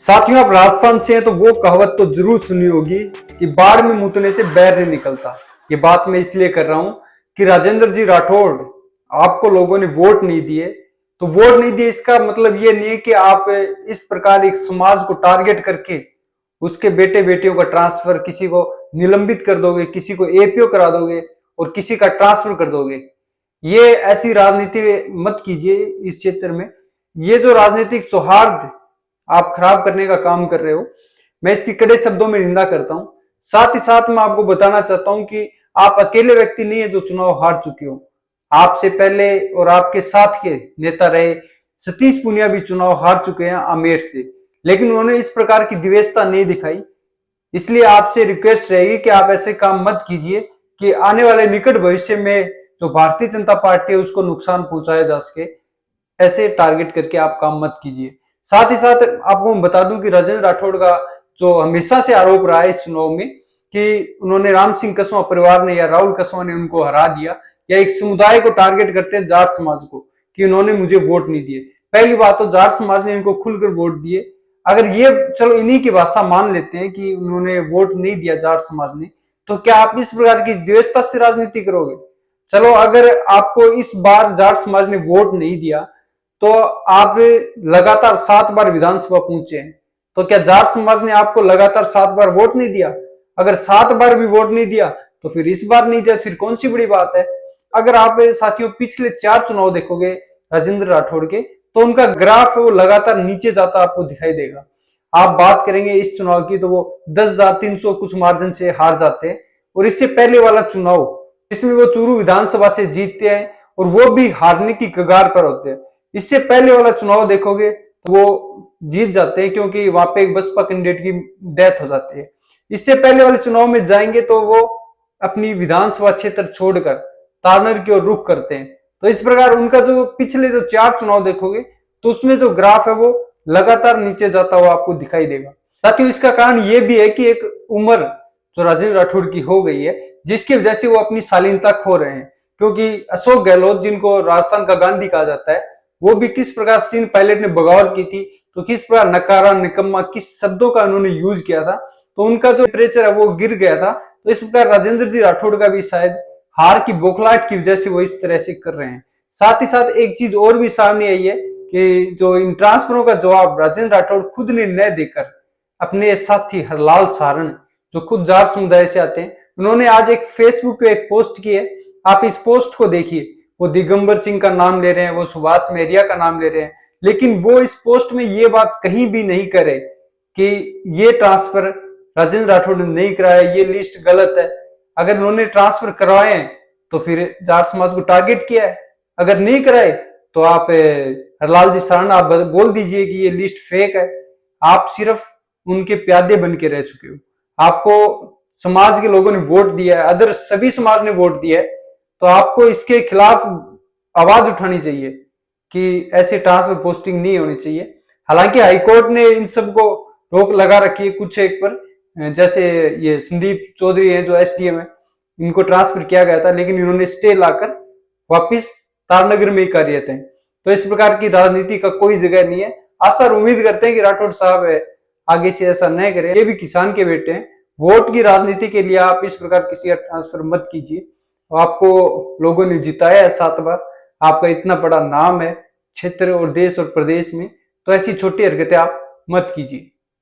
साथियों, आप राजस्थान से हैं तो वो कहावत तो जरूर सुनी होगी कि बाढ़ में मुतने से बैर नहीं निकलता। ये बात मैं इसलिए कर रहा हूं कि राजेंद्र जी राठौड़, आपको लोगों ने वोट नहीं दिए। तो वोट नहीं दिए इसका मतलब ये नहीं है कि आप इस प्रकार एक समाज को टारगेट करके उसके बेटे बेटियों का ट्रांसफर, किसी को निलंबित कर दोगे, किसी को एपीओ करा दोगे और किसी का ट्रांसफर कर दोगे। ये ऐसी राजनीति मत कीजिए इस क्षेत्र में। ये जो राजनीतिक सौहार्द आप खराब करने का काम कर रहे हो, मैं इसकी कड़े शब्दों में निंदा करता हूं। साथ ही साथ मैं आपको बताना चाहता हूं कि आप अकेले व्यक्ति नहीं है जो चुनाव हार चुके हो। आपसे पहले और आपके साथ के नेता रहे सतीश पूनिया भी चुनाव हार चुके हैं आमेर से, लेकिन उन्होंने इस प्रकार की द्वेषता नहीं दिखाई। इसलिए आपसे रिक्वेस्ट रहेगी कि आप ऐसे काम मत कीजिए कि आने वाले निकट भविष्य में जो भारतीय जनता पार्टी है उसको नुकसान पहुंचाया जा सके। ऐसे टारगेट करके आप काम मत कीजिए। साथ ही साथ आपको मैं बता दूं कि राजेंद्र राठौड़ का जो हमेशा से आरोप रहा है इस चुनाव में कि उन्होंने राम सिंह कसवा परिवार ने या राहुल कसवा ने उनको हरा दिया, या एक समुदाय को टारगेट करते हैं जाट समाज को कि उन्होंने मुझे वोट नहीं दिए। पहली बात तो जाट समाज ने इनको खुलकर वोट दिए। अगर ये चलो इन्हीं की भाषा मान लेते हैं कि उन्होंने वोट नहीं दिया जाट समाज ने, तो क्या आप इस प्रकार की द्वेषता से राजनीति करोगे? चलो अगर आपको इस बार जाट समाज ने वोट नहीं दिया तो आप लगातार 7 बार विधानसभा पहुंचे हैं, तो क्या जाट समाज ने आपको लगातार 7 बार वोट नहीं दिया? अगर 7 बार भी वोट नहीं दिया तो फिर इस बार नहीं दिया, फिर कौन सी बड़ी बात है? अगर आप साथियों पिछले 4 चुनाव देखोगे राजेंद्र राठौड़ के, तो उनका ग्राफ वो लगातार नीचे जाता आपको दिखाई देगा। आप बात करेंगे इस चुनाव की तो वो 10,300 कुछ मार्जिन से हार जाते हैं। और इससे पहले वाला चुनाव जिसमें वो चूरू विधानसभा से जीतते हैं और वो भी हारने की कगार पर होते हैं, इससे पहले वाला चुनाव देखोगे तो वो जीत जाते हैं क्योंकि वहां पे एक बसपा कैंडिडेट की डेथ हो जाती है। इससे पहले वाले चुनाव में जाएंगे तो वो अपनी विधानसभा क्षेत्र छोड़कर तारनर की ओर रुख करते हैं। तो इस प्रकार उनका जो पिछले जो 4 चुनाव देखोगे तो उसमें जो ग्राफ है वो लगातार नीचे जाता हुआ आपको दिखाई देगा। साथियों, इसका कारण ये भी है कि एक उम्र जो राजेंद्र राठौड़ की हो गई है, जिसकी वजह से वो अपनी शालीनता खो रहे हैं। क्योंकि अशोक गहलोत, जिनको राजस्थान का गांधी कहा जाता है, वो भी किस प्रकार सिंध पायलट ने बगावत की थी, तो किस प्रकार नकारा निकम्मा किस शब्दों का उन्होंने यूज किया था, तो उनका जो टेम्परेचर है वो गिर गया था। तो इस प्रकार राजेंद्र जी राठौड़ का भी शायद हार की बौखलाहट की वजह से वो इस तरह से कर रहे हैं। साथ ही साथ एक चीज और भी सामने आई है कि जो इन ट्रांसफरों का जवाब राजेंद्र राठौड़ खुद ने न देकर अपने साथी हरलाल सारण, जो खुद जाट समुदाय से आते हैं, उन्होंने आज एक फेसबुक पे एक पोस्ट की है। आप इस पोस्ट को देखिए। वो दिगंबर सिंह का नाम ले रहे हैं, वो सुभाष मेहरिया का नाम ले रहे हैं, लेकिन वो इस पोस्ट में ये बात कहीं भी नहीं करे कि ये ट्रांसफर राजेंद्र राठौड़ ने नहीं कराया, ये लिस्ट गलत है। अगर उन्होंने ट्रांसफर करवाए हैं तो फिर जाट समाज को टारगेट किया है, अगर नहीं कराए तो आप हरलाल जी सारण आप बोल दीजिए कि ये लिस्ट फेक है। आप सिर्फ उनके प्यादे बन के रह चुके हो। आपको समाज के लोगों ने वोट दिया है, अदर सभी समाज ने वोट दिया है, तो आपको इसके खिलाफ आवाज उठानी चाहिए कि ऐसे ट्रांसफर पोस्टिंग नहीं होनी चाहिए। हालांकि हाईकोर्ट ने इन सबको रोक लगा रखी है कुछ एक पर, जैसे ये संदीप चौधरी है जो एसडीएम है, इनको ट्रांसफर किया गया था लेकिन इन्होंने स्टे लाकर वापिस तारनगर में ही कार्यरत हैं। तो इस प्रकार की राजनीति का कोई जगह नहीं है। आशा और उम्मीद करते हैं कि राठौड़ साहब आगे से ऐसा न करें। ये भी किसान के बेटे हैं। वोट की राजनीति के लिए आप इस प्रकार किसी का ट्रांसफर मत कीजिए। आपको लोगों ने जिताया है 7 बार, आपका इतना बड़ा नाम है क्षेत्र और देश और प्रदेश में, तो ऐसी छोटी हरकतें आप मत कीजिए।